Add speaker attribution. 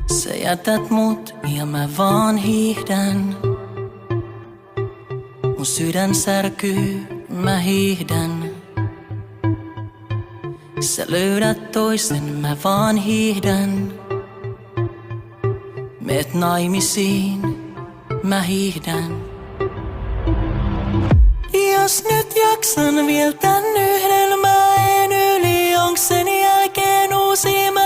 Speaker 1: Sä jätät mut ja mä vaan hiihdän. Mun sydän särkyy, mä hiihdän. Sä löydät toisen, mä vaan hiihdän. Meet naimisiin, mä hiihdän. Jos nyt jaksan vielä tän yhden, mä en yli, onks sen jälkeen uusi?